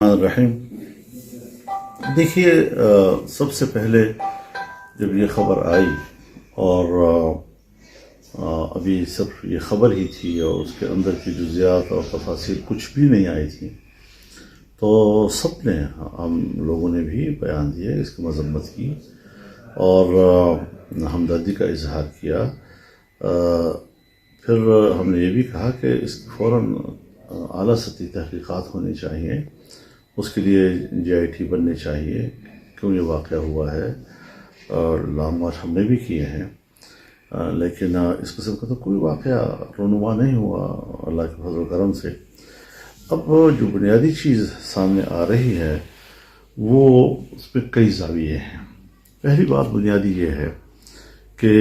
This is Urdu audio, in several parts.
الرحیم دیکھیے، سب سے پہلے جب یہ خبر آئی اور ابھی صرف یہ خبر ہی تھی اور اس کے اندر کی جزیات اور تفاصیل کچھ بھی نہیں آئی تھی، تو سب نے، ہم لوگوں نے بھی بیان دیا، اس کی مذمت کی اور ہمدردی کا اظہار کیا۔ پھر ہم نے یہ بھی کہا کہ اس کی فوراً اعلیٰ سطحی تحقیقات ہونی چاہیے، اس کے لیے JIT بننے چاہیے، کیوں یہ واقعہ ہوا ہے۔ اور لانگ مارچ ہم نے بھی کیے ہیں، لیکن اس قسم کا تو کوئی واقعہ رونما نہیں ہوا اللہ کے فضل و کرم سے۔ اب جو بنیادی چیز سامنے آ رہی ہے وہ اس پہ کئی زاویے ہیں۔ پہلی بات بنیادی یہ ہے کہ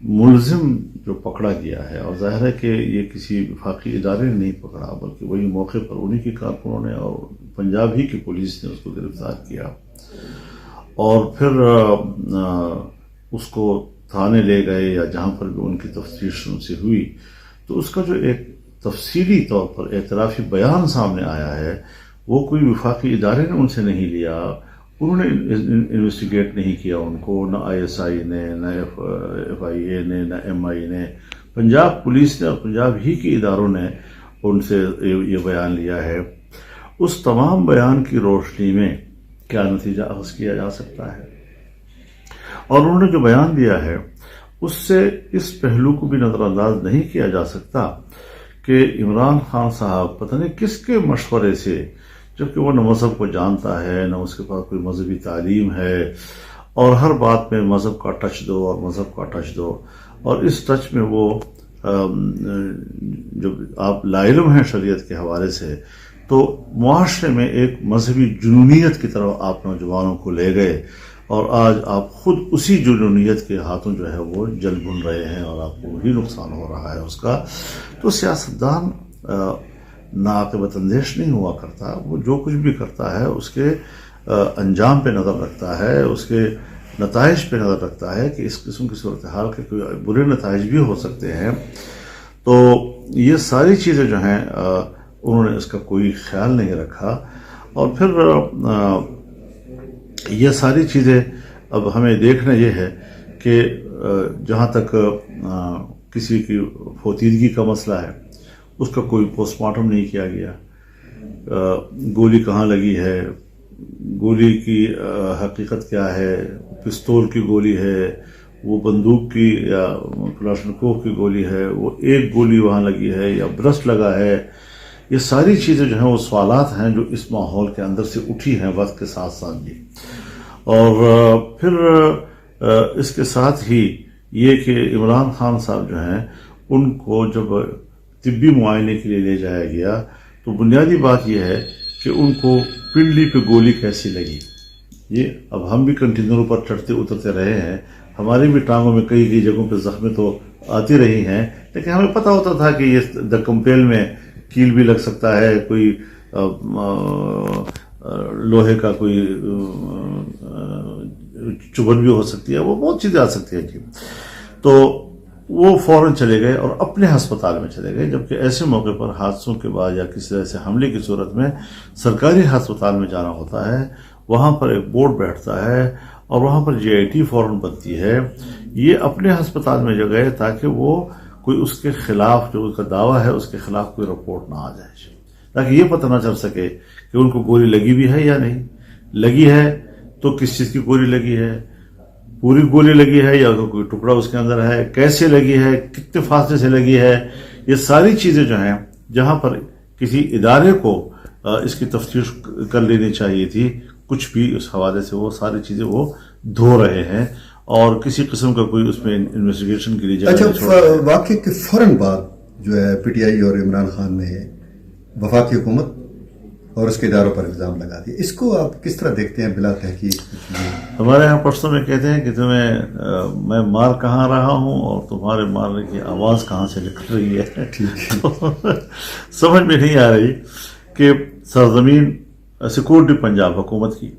ملزم جو پکڑا گیا ہے، اور ظاہر ہے کہ یہ کسی وفاقی ادارے نے نہیں پکڑا بلکہ وہی موقع پر انہی کی کارکنوں نے اور پنجاب ہی کی پولیس نے اس کو گرفتار کیا، اور پھر اس کو تھانے لے گئے یا جہاں پر بھی ان کی تفتیش ان سے ہوئی، تو اس کا جو ایک تفصیلی طور پر اعترافی بیان سامنے آیا ہے، وہ کوئی وفاقی ادارے نے ان سے نہیں لیا، انہوں نے انویسٹیگیٹ نہیں کیا ان کو، نہ ISI نے، نہ FIA نے، نہ MI نے، پنجاب پولیس نے اور پنجاب ہی کے اداروں نے ان سے یہ بیان لیا ہے۔ اس تمام بیان کی روشنی میں کیا نتیجہ اخذ کیا جا سکتا ہے، اور انہوں نے جو بیان دیا ہے اس سے اس پہلو کو بھی نظر انداز نہیں کیا جا سکتا کہ عمران خان صاحب پتہ نہیں کس کے مشورے سے، جبکہ وہ نہ مذہب کو جانتا ہے، نہ اس کے پاس کوئی مذہبی تعلیم ہے، اور ہر بات میں مذہب کا ٹچ دو اور مذہب کا ٹچ دو، اور اس ٹچ میں وہ جب آپ لاعلم ہیں شریعت کے حوالے سے، تو معاشرے میں ایک مذہبی جنونیت کی طرف آپ نوجوانوں کو لے گئے، اور آج آپ خود اسی جنونیت کے ہاتھوں جو ہے وہ جل بن رہے ہیں اور آپ کو وہی نقصان ہو رہا ہے اس کا۔ تو سیاستدان ناعاقبت اندیش نہیں ہوا کرتا، وہ جو کچھ بھی کرتا ہے اس کے انجام پہ نظر رکھتا ہے، اس کے نتائج پہ نظر رکھتا ہے کہ اس قسم کی صورتحال کے کوئی برے نتائج بھی ہو سکتے ہیں۔ تو یہ ساری چیزیں جو ہیں انہوں نے اس کا کوئی خیال نہیں رکھا، اور پھر یہ ساری چیزیں اب ہمیں دیکھنا یہ ہے کہ جہاں تک کسی کی فوتیدگی کا مسئلہ ہے، اس کا کوئی پوسٹ مارٹم نہیں کیا گیا، گولی کہاں لگی ہے، گولی کی حقیقت کیا ہے، پستول کی گولی ہے، وہ بندوق کی یا کلاشنکوف کی گولی ہے، وہ ایک گولی وہاں لگی ہے یا برسٹ لگا ہے، یہ ساری چیزیں جو ہیں وہ سوالات ہیں جو اس ماحول کے اندر سے اٹھی ہیں وقت کے ساتھ ساتھ بھی۔ اور پھر اس کے ساتھ ہی یہ کہ عمران خان صاحب جو ہیں ان کو جب طبی معائنے کے لیے لے جایا گیا تو بنیادی بات یہ ہے کہ ان کو پنڈلی پہ گولی کیسی لگی۔ یہ اب ہم بھی کنٹینروں پر چڑھتے اترتے رہے ہیں، ہماری بھی ٹانگوں میں کئی جگہوں پہ زخمیں تو آتی رہی ہیں، لیکن ہمیں پتہ ہوتا تھا کہ یہ دکمپیل میں کیل بھی لگ سکتا ہے، کوئی لوہے کا کوئی چبھن بھی ہو سکتی ہے، وہ بہت چیزیں آ سکتی ہیں۔ تو وہ فوراً چلے گئے اور اپنے ہسپتال میں چلے گئے، جبکہ ایسے موقع پر حادثوں کے بعد یا کسی طرح سے حملے کی صورت میں سرکاری ہسپتال میں جانا ہوتا ہے، وہاں پر ایک بورڈ بیٹھتا ہے اور وہاں پر JIT فوراً بنتی ہے۔ یہ اپنے ہسپتال میں جو گئے تاکہ وہ کوئی اس کے خلاف جو اس کا دعویٰ ہے اس کے خلاف کوئی رپورٹ نہ آ جائے، تاکہ یہ پتہ نہ چل سکے کہ ان کو گولی لگی بھی ہے یا نہیں، لگی ہے تو کس چیز کی گولی لگی ہے، پوری گولی لگی ہے یا کوئی ٹکڑا اس کے اندر ہے، کیسے لگی ہے، کتنے فاصلے سے لگی ہے۔ یہ ساری چیزیں جو ہیں جہاں پر کسی ادارے کو اس کی تفتیش کر لینی چاہیے تھی، کچھ بھی اس حوالے سے وہ ساری چیزیں وہ دھو رہے ہیں، اور کسی قسم کا کوئی اس میں انویسٹیگیشن کے لیے جگہ نہیں چھوڑ رہے۔ واقعے کے فوراً بعد جو ہے PTI اور عمران خان نے وفاقی حکومت اور اس کے اداروں پر الزام لگا دیا، اس کو آپ کس طرح دیکھتے ہیں بلا تحقیق؟ ہمارے یہاں پشتوں میں کہتے ہیں کہ میں مار کہاں رہا ہوں اور تمہارے مارنے کی آواز کہاں سے نکل رہی ہے۔ سمجھ میں نہیں آ رہی کہ سرزمین سیکورٹی پنجاب حکومت کی،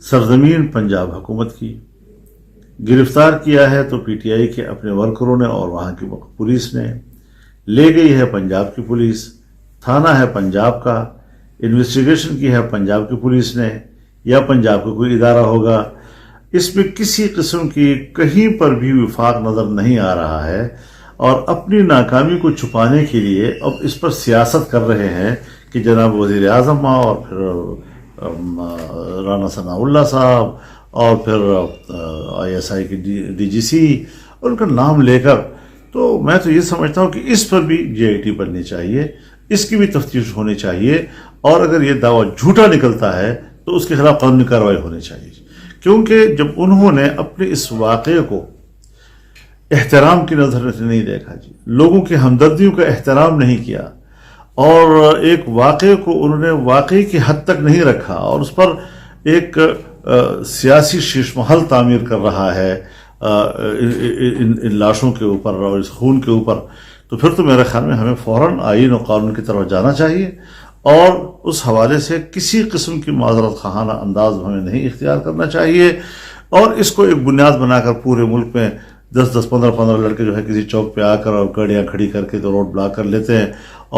سرزمین پنجاب حکومت کی، گرفتار کیا ہے تو PTI کے اپنے ورکروں نے اور وہاں کی پولیس نے، لے گئی ہے پنجاب کی پولیس، تھانہ ہے پنجاب کا، انویسٹیگیشن کی ہے پنجاب کی پولیس نے یا پنجاب کا کوئی ادارہ ہوگا، اس میں کسی قسم کی کہیں پر بھی وفاق نظر نہیں آ رہا ہے، اور اپنی ناکامی کو چھپانے کے لیے اب اس پر سیاست کر رہے ہیں کہ جناب وزیر اعظم اور پھر رانا ثناء اللہ صاحب اور پھر ISI کی DGC ان کا نام لے کر، تو میں تو یہ سمجھتا ہوں کہ اس پر بھی GIT بننی چاہیے، اس کی بھی تفتیش ہونی چاہیے، اور اگر یہ دعویٰ جھوٹا نکلتا ہے تو اس کے خلاف قانونی کارروائی ہونی چاہیے، کیونکہ جب انہوں نے اپنے اس واقعے کو احترام کی نظر سے نہیں دیکھا جی، لوگوں کی ہمدردیوں کا احترام نہیں کیا، اور ایک واقعے کو انہوں نے واقعی کی حد تک نہیں رکھا، اور اس پر ایک سیاسی شیش محل تعمیر کر رہا ہے ان لاشوں کے اوپر اور اس خون کے اوپر، تو پھر تو میرے خیال میں ہمیں فوراً آئین اور قانون کی طرف جانا چاہیے، اور اس حوالے سے کسی قسم کی معذرت خواہانہ انداز ہمیں نہیں اختیار کرنا چاہیے، اور اس کو ایک بنیاد بنا کر پورے ملک میں 10-10 15-15 لڑکے جو ہے کسی چوک پہ آ کر اور گاڑیاں کھڑی کر کے تو روڈ بلاک کر لیتے ہیں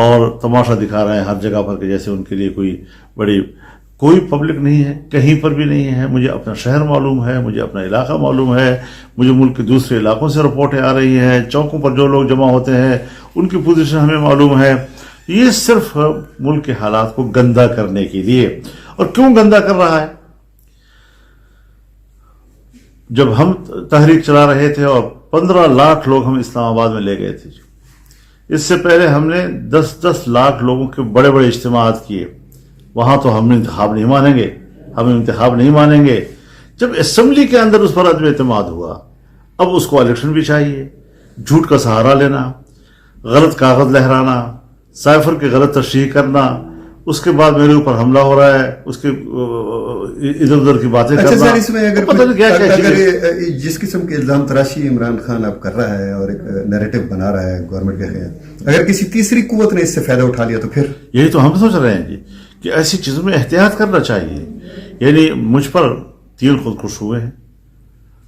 اور تماشا دکھا رہے ہیں ہر جگہ پر کہ جیسے ان کے لیے کوئی پبلک نہیں ہے، کہیں پر بھی نہیں ہے۔ مجھے اپنا شہر معلوم ہے، مجھے اپنا علاقہ معلوم ہے، مجھے ملک کے دوسرے علاقوں سے رپورٹیں آ رہی ہیں، چوکوں پر جو لوگ جمع ہوتے ہیں ان کی پوزیشن ہمیں معلوم ہے۔ یہ صرف ملک کے حالات کو گندا کرنے کے لیے، اور کیوں گندا کر رہا ہے؟ جب ہم تحریک چلا رہے تھے اور 15 لاکھ لوگ ہم اسلام آباد میں لے گئے تھے، اس سے پہلے ہم نے 10-10 لاکھ لوگوں کے بڑے بڑے اجتماعات کیے، وہاں تو ہم انتخاب نہیں مانیں گے۔ جب اسمبلی کے اندر اس پر عدم اعتماد ہوا، اب اس کو الیکشن بھی چاہیے، جھوٹ کا سہارا لینا، غلط کاغذ لہرانا، سائفر کی غلط تشریح کرنا، اس کے بعد میرے اوپر حملہ ہو رہا ہے، اس کے ادھر ادھر کی باتیں کرنا۔ اچھا سر، اس میں اگر جس قسم کے الزام تراشی عمران خان اب کر رہا ہے اور ایک نیریٹو بنا رہا ہے گورنمنٹ کے خلاف، اگر کسی تیسری قوت نے اس سے فائدہ اٹھا لیا تو پھر؟ یہی تو ہم سوچ رہے ہیں جی کہ ایسی چیزوں میں احتیاط کرنا چاہیے۔ یعنی مجھ پر 3 خودکش ہوئے ہیں،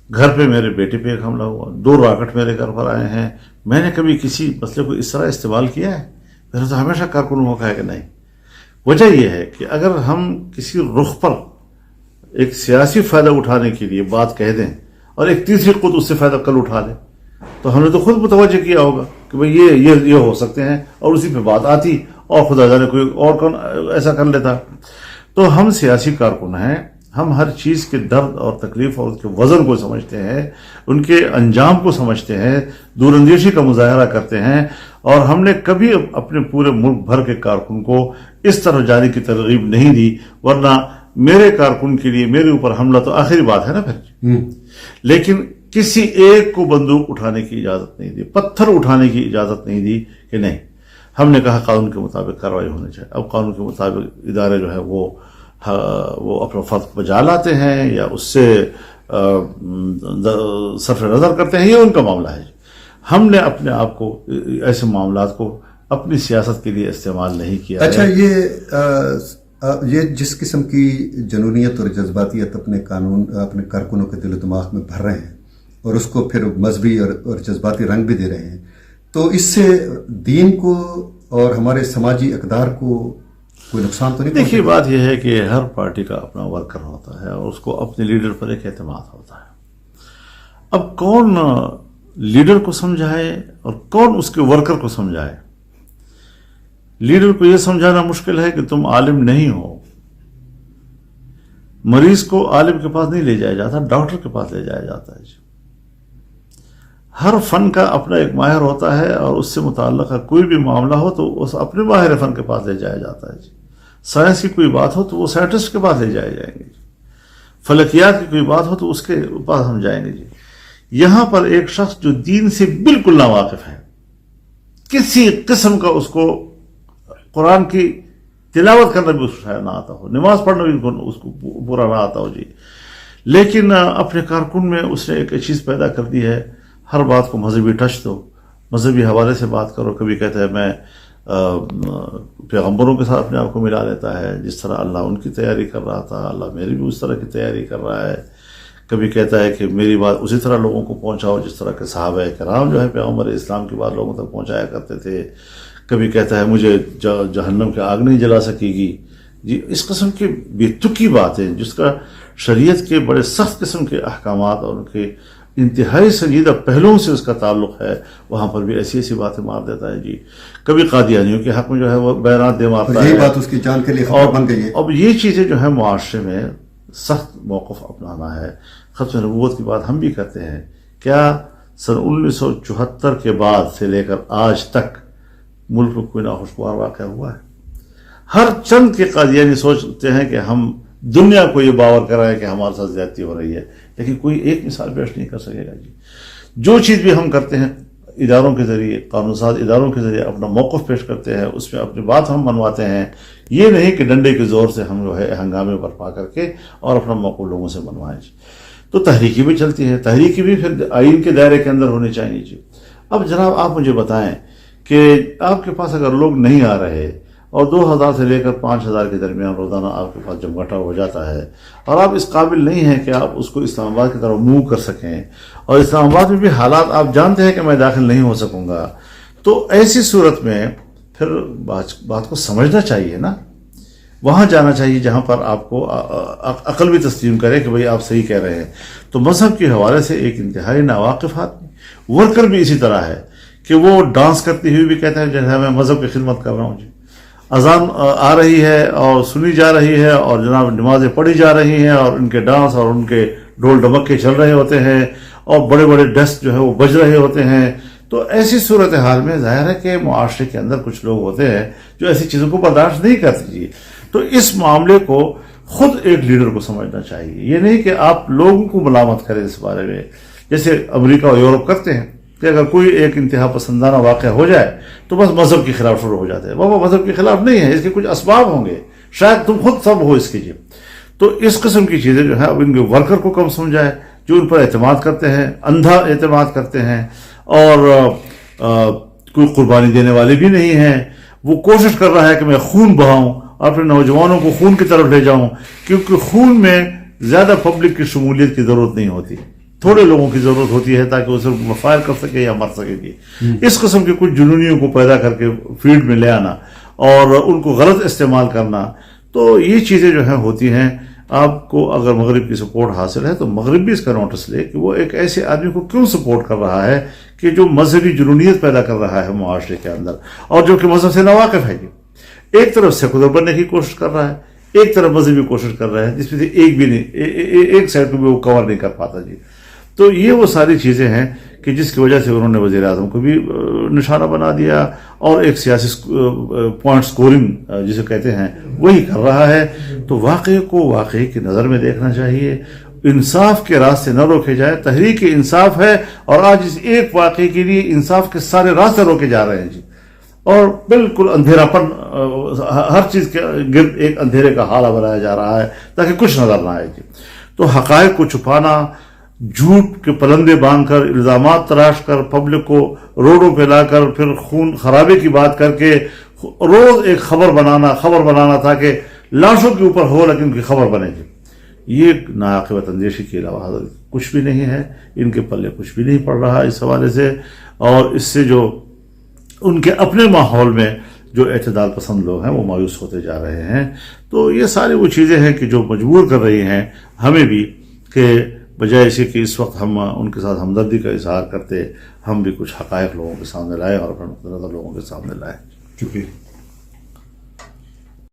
گھر پہ میرے بیٹے پہ ایک حملہ ہوا، 2 راکٹ میرے گھر پر آئے ہیں۔ میں نے کبھی کسی مسئلے کو اس طرح استعمال کیا ہے؟ میں نے تو ہمیشہ کارکن موقع ہے کہ نہیں۔ وجہ یہ ہے کہ اگر ہم کسی رخ پر ایک سیاسی فائدہ اٹھانے کے لیے بات کہہ دیں اور ایک تیسری قوت اس سے فائدہ کل اٹھا لے، تو ہم نے تو خود متوجہ کیا ہوگا کہ بھئی یہ ہو سکتے ہیں، اور اسی پہ بات آتی اور خدا جانے کوئی اور کون ایسا کر لیتا۔ تو ہم سیاسی کارکن ہیں، ہم ہر چیز کے درد اور تکلیف اور اس کے وزن کو سمجھتے ہیں، ان کے انجام کو سمجھتے ہیں، دور اندیشی کا مظاہرہ کرتے ہیں، اور ہم نے کبھی اپنے پورے ملک بھر کے کارکن کو اس طرح جانے کی ترغیب نہیں دی، ورنہ میرے کارکن کے لیے میرے اوپر حملہ تو آخری بات ہے نا پھر۔ لیکن کسی ایک کو بندوق اٹھانے کی اجازت نہیں دی، پتھر اٹھانے کی اجازت نہیں دی کہ نہیں۔ ہم نے کہا قانون کے مطابق کارروائی ہونی چاہیے۔ اب قانون کے مطابق ادارے جو ہے وہ اپنا فرض بجا لاتے ہیں یا اس سے صرف نظر کرتے ہیں، یہ ان کا معاملہ ہے۔ ہم نے اپنے آپ کو ایسے معاملات کو اپنی سیاست کے لیے استعمال نہیں کیا۔ اچھا، یہ جس قسم کی جنونیت اور جذباتیت اپنے کارکنوں کے دل و دماغ میں بھر رہے ہیں اور اس کو پھر مذہبی اور جذباتی رنگ بھی دے رہے ہیں، تو اس سے دین کو اور ہمارے سماجی اقدار کو کوئی نقصان تو نہیں؟ دیکھیے، بات یہ ہے کہ ہر پارٹی کا اپنا ورکر ہوتا ہے اور اس کو اپنے لیڈر پر ایک اعتماد ہوتا ہے۔ اب کون لیڈر کو سمجھائے اور کون اس کے ورکر کو سمجھائے؟ لیڈر کو یہ سمجھانا مشکل ہے کہ تم عالم نہیں ہو۔ مریض کو عالم کے پاس نہیں لے جایا جاتا، ڈاکٹر کے پاس لے جایا جاتا ہے جی۔ ہر فن کا اپنا ایک ماہر ہوتا ہے، اور اس سے متعلق کوئی بھی معاملہ ہو تو اس اپنے ماہر فن کے پاس لے جایا جاتا ہے جی۔ سائنس کی کوئی بات ہو تو وہ سائنٹسٹ کے پاس لے جائے جائیں گے جی۔ فلکیات کی کوئی بات ہو تو اس کے پاس ہم جائیں گے جی۔ یہاں پر ایک شخص جو دین سے بالکل ناواقف ہے، کسی قسم کا اس کو قرآن کی تلاوت کرنا بھی اس کو شاید نہ آتا ہو، نماز پڑھنا بھی اس کو پورا نہ آتا ہو جی، لیکن اپنے کارکن میں اس نے ایک چیز پیدا کر دی ہے، ہر بات کو مذہبی ٹچ دو، مذہبی حوالے سے بات کرو۔ کبھی کہتا ہے میں پیغمبروں کے ساتھ اپنے آپ کو ملا لیتا ہے، جس طرح اللہ ان کی تیاری کر رہا تھا، اللہ میری بھی اس طرح کی تیاری کر رہا ہے۔ کبھی کہتا ہے کہ میری بات اسی طرح لوگوں کو پہنچاؤ جس طرح کہ صحابہ کرام جو ہے پیغمبر اسلام کی بات لوگوں تک پہنچایا کرتے تھے۔ کبھی کہتا ہے مجھے جہنم کی آگ نہیں جلا سکے گی، جی اس قسم کی بے تکی باتیں جس کا شریعت کے بڑے سخت قسم کے احکامات اور ان کے انتہائی سنجیدہ پہلوؤں سے اس کا تعلق ہے، وہاں پر بھی ایسی ایسی باتیں مار دیتا ہے جی. کبھی قادیانیوں کے حق میں جو ہے وہ بیانات دے مارتا ہے، یہی بات اس کی جان کے لیے خطرہ بن گئی ہے. اب یہ چیزیں جو ہے معاشرے میں سخت موقف اپنانا ہے. ختم نبوت کی بات ہم بھی کرتے ہیں. کیا سن 1974 کے بعد سے لے کر آج تک ملک میں کوئی ناخوشگوار واقعہ ہوا ہے؟ ہر چند کے قادیانی سوچتے ہیں کہ ہم دنیا کو یہ باور کر رہے ہیں کہ ہمارے ساتھ زیادتی ہو رہی ہے، لیکن کوئی ایک مثال پیش نہیں کر سکے گا جی. جو چیز بھی ہم کرتے ہیں اداروں کے ذریعے، قانون ساز اداروں کے ذریعے اپنا موقف پیش کرتے ہیں، اس میں اپنی بات ہم منواتے ہیں. یہ نہیں کہ ڈنڈے کے زور سے ہم جو ہے ہنگامے برپا کر کے اور اپنا موقف لوگوں سے منوائیں جی. تو تحریکی بھی چلتی ہے، تحریکی بھی پھر آئین کے دائرے کے اندر ہونی چاہیے جی. اب جناب آپ مجھے بتائیں کہ آپ کے پاس اگر لوگ نہیں آ رہے اور 2000 سے لے کر 5000 کے درمیان روزانہ آپ کے پاس جمگٹا ہو جاتا ہے اور آپ اس قابل نہیں ہیں کہ آپ اس کو اسلام آباد کی طرف موو کر سکیں، اور اسلام آباد میں بھی حالات آپ جانتے ہیں کہ میں داخل نہیں ہو سکوں گا، تو ایسی صورت میں پھر بات کو سمجھنا چاہیے نا. وہاں جانا چاہیے جہاں پر آپ کو عقل بھی تسلیم کرے کہ بھئی آپ صحیح کہہ رہے ہیں. تو مذہب کے حوالے سے ایک انتہائی ناواقف آدمی، ورکر بھی اسی طرح ہے کہ وہ ڈانس کرتی ہوئی بھی کہتے ہیں جیسے میں مذہب کی خدمت کر رہا ہوں جی. اذان آ رہی ہے اور سنی جا رہی ہے اور جناب نمازیں پڑھی جا رہی ہیں اور ان کے ڈانس اور ان کے ڈھول ڈمکے چل رہے ہوتے ہیں اور بڑے بڑے ڈسک جو ہے وہ بج رہے ہوتے ہیں. تو ایسی صورتحال میں ظاہر ہے کہ معاشرے کے اندر کچھ لوگ ہوتے ہیں جو ایسی چیزوں کو برداشت نہیں کرتے جی. تو اس معاملے کو خود ایک لیڈر کو سمجھنا چاہیے. یہ نہیں کہ آپ لوگوں کو ملامت کریں اس بارے میں، جیسے امریکہ اور یورپ کرتے ہیں کہ اگر کوئی ایک انتہا پسندانہ واقعہ ہو جائے تو بس مذہب کے خلاف شروع ہو جاتے ہیں. وہ مذہب کے خلاف نہیں ہے، اس کے کچھ اسباب ہوں گے، شاید تم خود سب ہو اس کے. تو اس قسم کی چیزیں جو ہے اب ان کے ورکر کو کم سمجھائے جو ان پر اعتماد کرتے ہیں، اندھا اعتماد کرتے ہیں اور کوئی قربانی دینے والے بھی نہیں ہیں. وہ کوشش کر رہا ہے کہ میں خون بہاؤں اور اپنے نوجوانوں کو خون کی طرف لے جاؤں، کیونکہ خون میں زیادہ پبلک کی شمولیت کی ضرورت نہیں ہوتی، تھوڑے لوگوں کی ضرورت ہوتی ہے تاکہ وہ صرف فائر کر سکے یا مر سکے گی. اس قسم کے کچھ جنونیوں کو پیدا کر کے فیلڈ میں لے آنا اور ان کو غلط استعمال کرنا، تو یہ چیزیں جو ہیں ہوتی ہیں. آپ کو اگر مغرب کی سپورٹ حاصل ہے تو مغرب بھی اس کا نوٹس لے کہ وہ ایک ایسے آدمی کو کیوں سپورٹ کر رہا ہے کہ جو مذہبی جنونیت پیدا کر رہا ہے معاشرے کے اندر اور جو کہ مذہب سے ناواقف ہے. ایک طرف سیکولر بننے کی کوشش کر رہا ہے، ایک طرف مذہبی کوشش کر رہا ہے، جس میں سے ایک بھی نہیں، ایک سائڈ کو بھی وہ کور نہیں کر پاتا جی. تو یہ وہ ساری چیزیں ہیں کہ جس کی وجہ سے انہوں نے وزیر اعظم کو بھی نشانہ بنا دیا اور ایک سیاسی پوائنٹ سکورنگ جسے کہتے ہیں وہی کر رہا ہے. تو واقعے کو واقعے کی نظر میں دیکھنا چاہیے، انصاف کے راستے نہ روکے جائے. تحریک انصاف ہے اور آج اس ایک واقعے کے لیے انصاف کے سارے راستے روکے جا رہے ہیں جی، اور بالکل اندھیرا پن ہر چیز کے گرد ایک اندھیرے کا حالہ بنایا جا رہا ہے تاکہ کچھ نظر نہ آئے جی. تو حقائق کو چھپانا، جھوٹ کے پلندے باندھ کر، الزامات تراش کر، پبلک کو روڈوں پہ لا کر پھر خون خرابے کی بات کر کے روز ایک خبر بنانا تھا کہ لاشوں کے اوپر ہو لیکن ان کی خبر بنے گی، یہ ناعاقبت اندیشی کے علاوہ کچھ بھی نہیں ہے. ان کے پلے کچھ بھی نہیں پڑ رہا اس حوالے سے، اور اس سے جو ان کے اپنے ماحول میں جو اعتدال پسند لوگ ہیں وہ مایوس ہوتے جا رہے ہیں. تو یہ ساری وہ چیزیں ہیں کہ جو مجبور کر رہی ہیں ہمیں بھی کہ بجائے اسی کہ اس وقت ہم ان کے ساتھ ہمدردی کا اظہار کرتے، ہم بھی کچھ حقائق لوگوں کے سامنے لائیں اور اپنے نقطۂ نظر لوگوں کے سامنے لائیں. شکریہ.